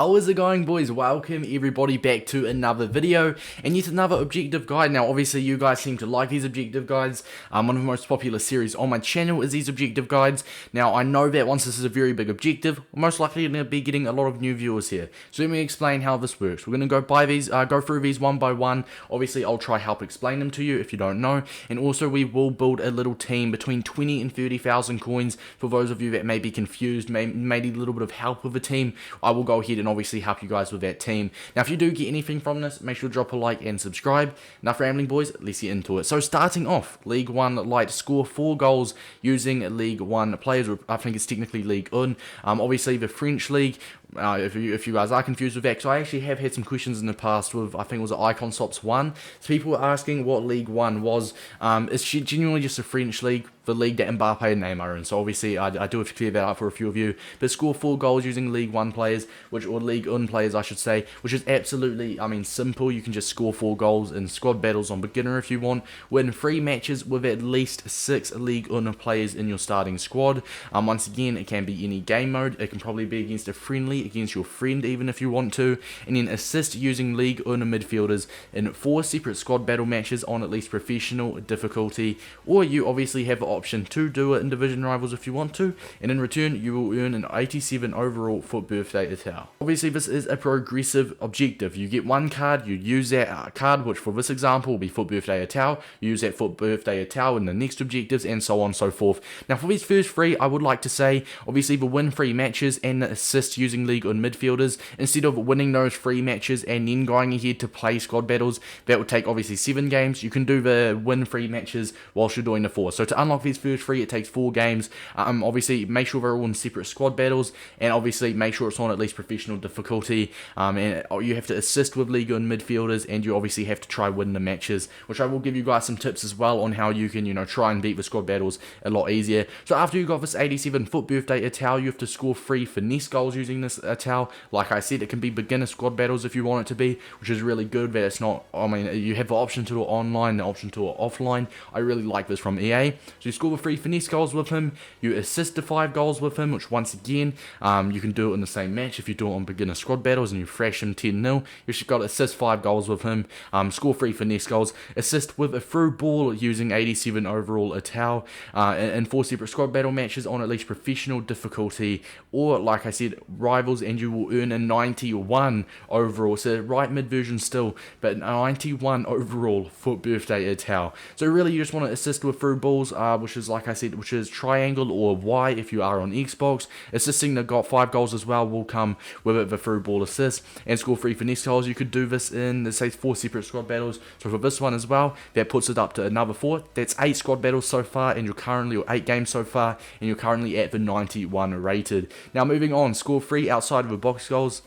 How is it going, boys? Welcome everybody back to another video and yet another objective guide. Now obviously you guys seem to like these objective guides. One of the most popular series on my channel is these objective guides. Now I know that once this is a very big objective, we're most likely going to be getting a lot of new viewers here. So let me explain how this works. We're going to go through these one by one. Obviously I'll try help explain them to you if you don't know. And also we will build a little team between 20 and 30,000 coins. For those of you that may be confused, may need a little bit of help with a team, I will go ahead and obviously help you guys with that team. Now if you do get anything from this, make sure to drop a like and subscribe. Enough rambling, boys, let's get into it. So starting off, League 1 Light, score 4 goals using League 1 players, or I think it's technically Ligue 1. Obviously the French league, if you guys are confused with that, because I actually have had some questions in the past with, I think it was Icon Sops 1. So people were asking what League 1 was. It's genuinely just a French league, the league that Mbappe and Neymar are in. So obviously I do have to clear that up for a few of you. But score 4 goals using League 1 players, or League 1 players I should say, which is absolutely, simple. You can just score 4 goals in squad battles on beginner if you want. Win 3 matches with at least 6 League 1 players in your starting squad. Once again, it can be any game mode. It can probably be against a friendly, against your friend even if you want to. And then assist using League 1 midfielders in 4 separate squad battle matches on at least professional difficulty. Or you obviously have the option to do it in division rivals if you want to. And in return, you will earn an 87 overall FUT Birthday Atal. Obviously, this is a progressive objective. You get one card, you use that card, which for this example will be FUT Birthday Atal. You use that FUT Birthday Atal in the next objectives, and so on and so forth. Now, for these first 3, I would like to say, obviously, the win 3 matches and the assist using League 1 midfielders, instead of winning those 3 matches and then going ahead to play squad battles, that would take obviously 7 games. You can do the win 3 matches whilst you're doing the 4. So to unlock these first 3, it takes 4 games. Obviously, make sure they're all in separate squad battles, and obviously make sure it's on at least professional difficulty. And you have to assist with League 1 midfielders, and you obviously have to try win the matches, which I will give you guys some tips as well on how you can, try and beat the squad battles a lot easier. So after you got this 87 FUT Birthday Atal, you have to score 3 finesse goals using this Atal. Like I said, it can be beginner squad battles if you want it to be, which is really good that it's not, you have the option to do it online, the option to do it offline. I really like this from EA. So you score the 3 finesse goals with him, you assist the 5 goals with him, which once again, you can do it in the same match if you do it on beginner squad battles and you thrash him 10-0. You've got to assist 5 goals with him, score 3 finesse goals, assist with a through ball using 87 overall Atal, in 4 separate squad battle matches on at least professional difficulty, or like I said, rivals, and you will earn a 91 overall. So right mid version still, but 91 overall FUT Birthday Atal. So really you just want to assist with through balls, which is like I said, which is triangle or Y if you are on Xbox. Assisting the got 5 goals as well will come with it, the through ball assist, and score 3 finesse goals. You could do this in, let's say, 4 separate squad battles. So for this one as well, that puts it up to another 4. That's 8 squad battles so far, and you're currently, or 8 games so far, and you're currently at the 91 rated. Now moving on, score 3 outside of the box goals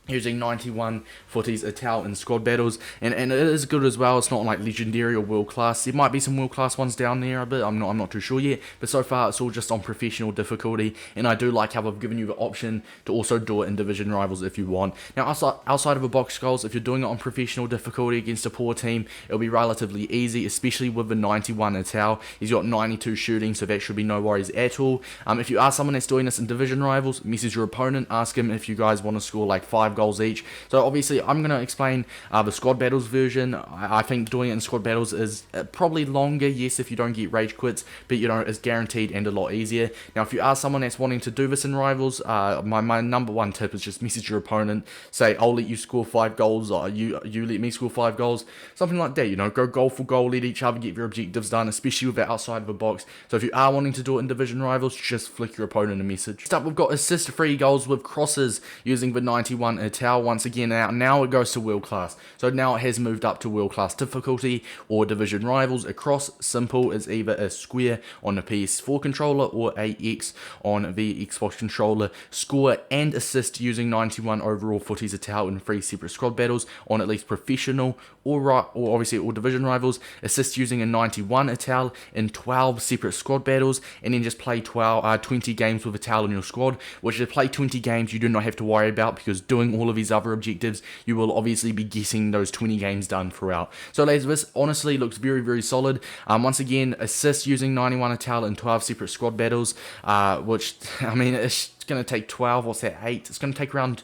using 91 Futties Atal in squad battles, and it is good as well. It's not like legendary or world class. There might be some world class ones down there a bit. I'm not too sure yet, but so far it's all just on professional difficulty, and I do like how I've given you the option to also do it in division rivals if you want. Now outside of the box goals, if you're doing it on professional difficulty against a poor team, it'll be relatively easy, especially with the 91 Atal. He's got 92 shooting, so that should be no worries at all. If you are someone that's doing this in division rivals, message your opponent, ask him if you guys want to score like 5 goals each. So obviously I'm going to explain the squad battles version. I think doing it in squad battles is probably longer, yes, if you don't get rage quits, but it's guaranteed and a lot easier. Now if you are someone that's wanting to do this in rivals, my number 1 tip is just message your opponent, say I'll let you score 5 goals, or you let me score 5 goals, something like that. Go goal for goal, let each other get your objectives done, especially with the outside of the box. So if you are wanting to do it in division rivals, just flick your opponent a message. Next up, we've got assist 3 goals with crosses using the 91 Atal. Once again, now it goes to world class. So now it has moved up to world class difficulty or division rivals. Across simple is either a square on the PS4 controller or a X on the Xbox controller. Score and assist using 91 overall Futties Atal in 3 separate squad battles on at least professional or obviously all division rivals. Assist using a 91 Atal in 12 separate squad battles, and then just play 20 games with Atal in your squad, which to play 20 games you do not have to worry about, because doing all of these other objectives, you will obviously be getting those 20 games done throughout. So ladies, this honestly looks very, very solid. Once again, assist using 91 Atal in 12 separate squad battles, which, it's going to take 12, what's that, 8? It's going to take around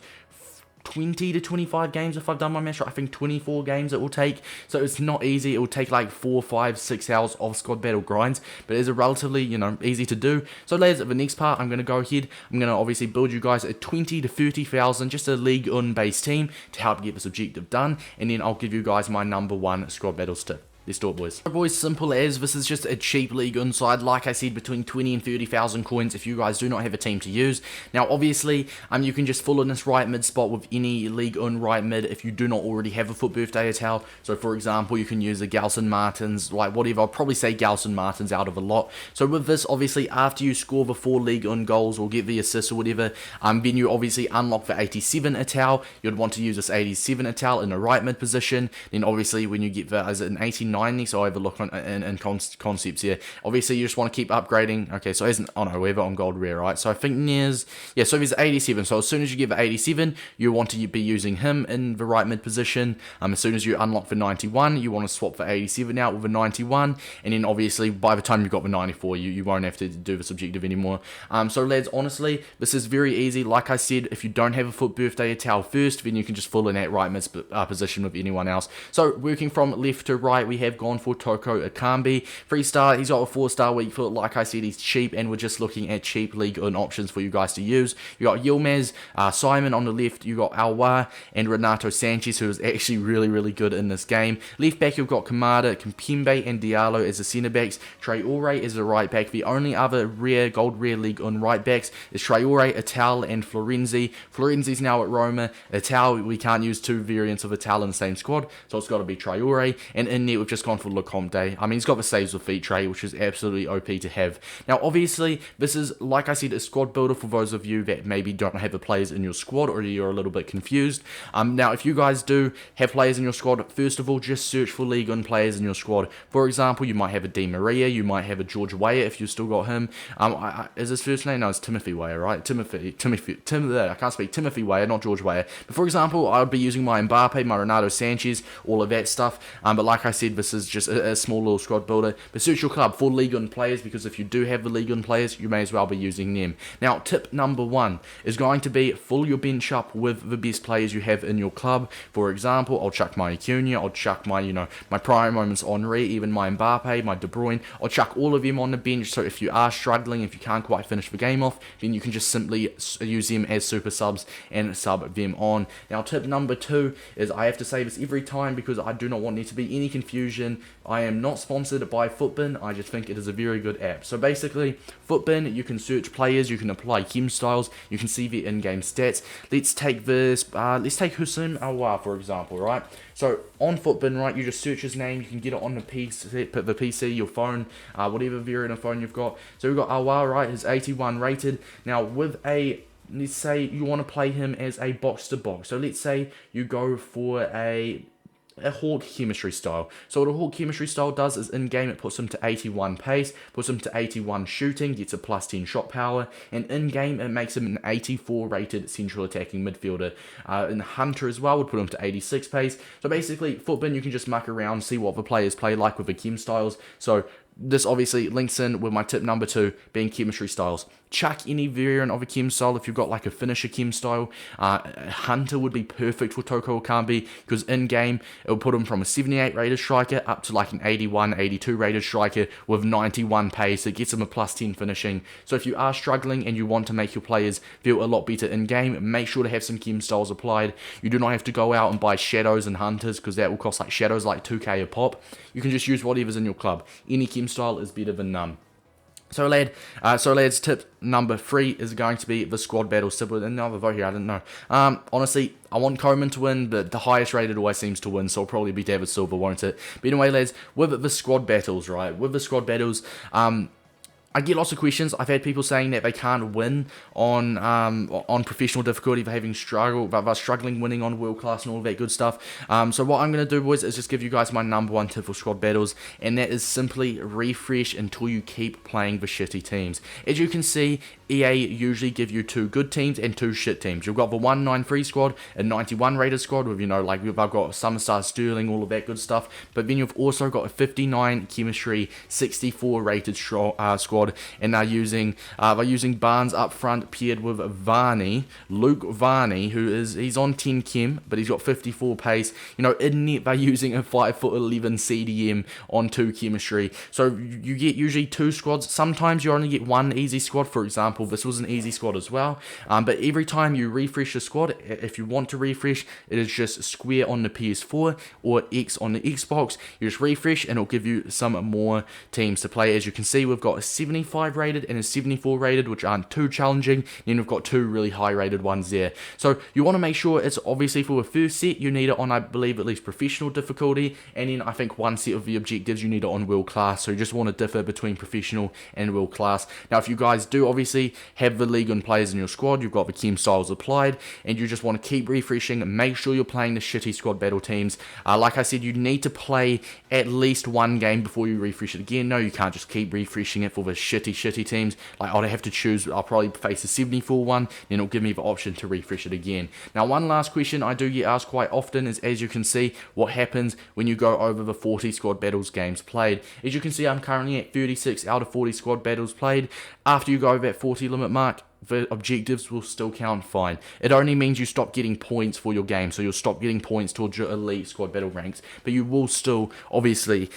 20 to 25 games if I've done my math right. I think 24 games it will take. So it's not easy. It will take like 4, 5, 6 hours of squad battle grinds, but it's a relatively, easy to do. So lads, the next part, I'm going to go ahead. I'm going to obviously build you guys a 20 to 30,000, just a Ligue 1 based team to help get this objective done, and then I'll give you guys my number 1 squad battles tip. Let's do it, boys. So boys, simple as, this is just a cheap Ligue 1 side, like I said, between 20 and 30,000 coins if you guys do not have a team to use. Now, obviously, you can just fill in this right mid spot with any Ligue 1 right mid if you do not already have a FUT Birthday Atal. So, for example, you can use a Gelson Martins, like whatever. I'll probably say Gelson Martins out of a lot. So, with this, obviously, after you score the 4 Ligue 1 goals or get the assists or whatever, then you obviously unlock the 87 Atal. You'd want to use this 87 Atal in the right mid position. Then, obviously, when you get the, is it an 89? So I have a look on in concepts here. Obviously, you just want to keep upgrading. Okay, so as an, oh no, we're on gold rare, right? So I think there's, yeah, so there's 87. So as soon as you get the 87, you want to be using him in the right mid position. As soon as you unlock the 91, you want to swap the 87 out with the 91. And then obviously, by the time you've got the 94, you won't have to do this objective anymore. So lads, honestly, this is very easy. Like I said, if you don't have a FUT Birthday Atal first, then you can just fill in that right mid position with anyone else. So working from left to right, we have gone for Toko Ekambi. 3-star, he's got a 4-star weak foot. Like I said, he's cheap, and we're just looking at cheap Ligue 1 options for you guys to use. You got Yilmaz, Simon on the left, you got Alwa, and Renato Sanchez, who is actually really, really good in this game. Left back, you've got Kamada, Kimpembe, and Diallo as the centre backs. Traore is the right back. The only other gold rare Ligue 1 right backs is Traore, Atal, and Florenzi. Florenzi's now at Roma. Atal, we can't use 2 variants of Atal in the same squad, so it's got to be Traore. And in there, we've just gone for Lecomte. He's got the saves with feet tray, which is absolutely OP to have. Now, obviously, this is, like I said, a squad builder for those of you that maybe don't have the players in your squad or you're a little bit confused. Now, if you guys do have players in your squad, first of all, just search for Ligue 1 players in your squad. For example, you might have a Di Maria, you might have a George Weah if you've still got him. Is his first name? No, it's Timothy Weah, right? Timothy, I can't speak. Timothy Weah, not George Weah. But for example, I would be using my Mbappe, my Renato Sanchez, all of that stuff. But like I said, this is just a small little squad builder, but search your club for Ligue 1 players, because if you do have the Ligue 1 players, you may as well be using them. Now, tip number 1 is going to be fill your bench up with the best players you have in your club. For example, I'll chuck my Acuna, I'll chuck my, my prime moments Henry, even my Mbappe, my De Bruyne. I'll chuck all of them on the bench, so if you are struggling, if you can't quite finish the game off, then you can just simply use them as super subs and sub them on. Now, tip number 2 is, I have to say this every time because I do not want there to be any confusion. I am not sponsored by FUTBIN, I just think it is a very good app. So basically, FUTBIN, you can search players, you can apply chem styles, you can see the in-game stats. Let's take this, let's take Hussein Alwa, for example, right? So on FUTBIN, right, you just search his name, you can get it on the PC, your phone, whatever variant of phone you've got. So we've got Alwa, right, his 81 rated. Now with a, let's say you want to play him as a box-to-box. So let's say you go for a Hawk chemistry style. So what a Hawk chemistry style does is in game it puts him to 81 pace, puts him to 81 shooting, gets a plus 10 shot power, and in game it makes him an 84 rated central attacking midfielder. In Hunter as well would put him to 86 pace. So basically, FUTBIN, you can just muck around, see what the players play like with the chem styles. So this obviously links in with my tip number 2 being chemistry styles. Chuck any variant of a chem style if you've got like a finisher chem style. Hunter would be perfect for Toko Ekambi because in game it will put him from a 78 rated striker up to like an 81, 82 rated striker with 91 pace. It gets him a plus 10 finishing. So if you are struggling and you want to make your players feel a lot better in game, make sure to have some chem styles applied. You do not have to go out and buy shadows and hunters because that will cost like shadows like 2k a pop. You can just use whatever's in your club. Any chem style is better than none. So lads, tip number 3 is going to be the squad battle. Simple. Another vote here, I didn't know. Honestly, I want Koeman to win, but the highest rated always seems to win, so it'll probably be David Silva, won't it? But anyway, lads, with the squad battles, right? With the squad battles, I get lots of questions. I've had people saying that they can't win on professional difficulty, they're struggling winning on world class and all of that good stuff. So what I'm going to do, boys, is just give you guys my number 1 tip for squad battles, and that is simply refresh until you keep playing the shitty teams. As you can see, EA usually give you 2 good teams and 2 shit teams. You've got the 193 squad, a 91 rated squad with, like I've got Summerstar, Sterling, all of that good stuff. But then you've also got a 59 chemistry, 64 rated squad squad, and they're using Barnes up front paired with Luke Varney, he's on 10 chem, but he's got 54 pace. You know, in net they're using a 5'11" CDM on 2 chemistry. So you get usually 2 squads. Sometimes you only get 1 easy squad. For example, this was an easy squad as well. But every time you refresh a squad, if you want to refresh, it is just square on the PS4 or X on the Xbox. You just refresh and it'll give you some more teams to play. As you can see, we've got a 75 rated and a 74 rated, which aren't too challenging. Then we've got 2 really high rated ones there. So you want to make sure it's obviously for a first set, you need it on, I believe, at least professional difficulty. And then I think one set of the objectives, you need it on world class. So you just want to differ between professional and world class. Now, if you guys do obviously have the Ligue 1 players in your squad, you've got the chem styles applied, and you just want to keep refreshing, make sure you're playing the shitty squad battle teams. Like I said, you need to play at least 1 game before you refresh it again. No, you can't just keep refreshing it for the shitty teams. Like, I'd have to choose, I'll probably face a 74 one, then it'll give me the option to refresh it again. Now, one last question I do get asked quite often is, as you can see, what happens when you go over the 40 squad battles games played. As you can see, I'm currently at 36 out of 40 squad battles played. After you go over that 40 limit mark, the objectives will still count fine. It only means you stop getting points for your game, so you'll stop getting points towards your elite squad battle ranks, but you will still obviously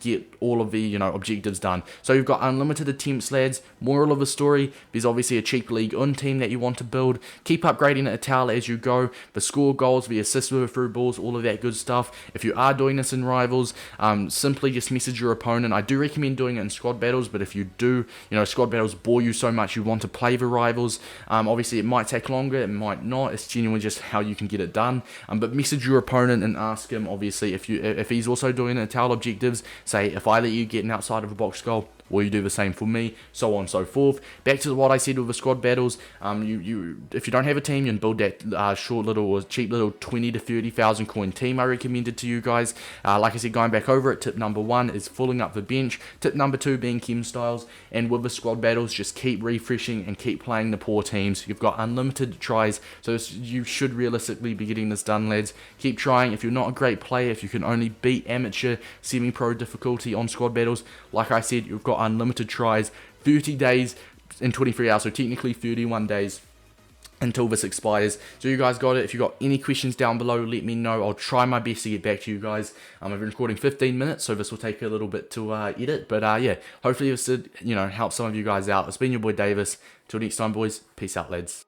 get all of the, you know, objectives done. So you've got unlimited attempts, lads. Moral of the story, there's obviously a cheap Ligue 1 team that you want to build. Keep upgrading at Atal as you go. The score goals, the assists with through balls, all of that good stuff. If you are doing this in rivals, simply just message your opponent. I do recommend doing it in squad battles, but if you do, you know, squad battles bore you so much, you want to play the rivals, obviously it might take longer, it might not. It's genuinely just how you can get it done. But message your opponent and ask him, obviously, if he's also doing Atal objectives. Say, if I let you get an outside of a box goal, will you do the same for me? So on and so forth. Back to what I said with the squad battles. If you don't have a team, you can build that short little or cheap little 20 to 30,000 coin team I recommended to you guys. Like I said, going back over it, tip number 1 is filling up the bench. Tip number 2 being chem styles. And with the squad battles, just keep refreshing and keep playing the poor teams. You've got unlimited tries, so you should realistically be getting this done, lads. Keep trying. If you're not a great player, if you can only beat amateur, semi-pro difficulty on squad battles, like I said, you've got unlimited tries, 30 days and 23 hours, so technically 31 days until this expires. So you guys got it. If you got any questions down below, let me know. I'll try my best to get back to you guys. I've been recording 15 minutes, so this will take a little bit to edit, but yeah, hopefully this did, you know, help some of you guys out. It's been your boy Davis. Till next time, boys. Peace out, lads.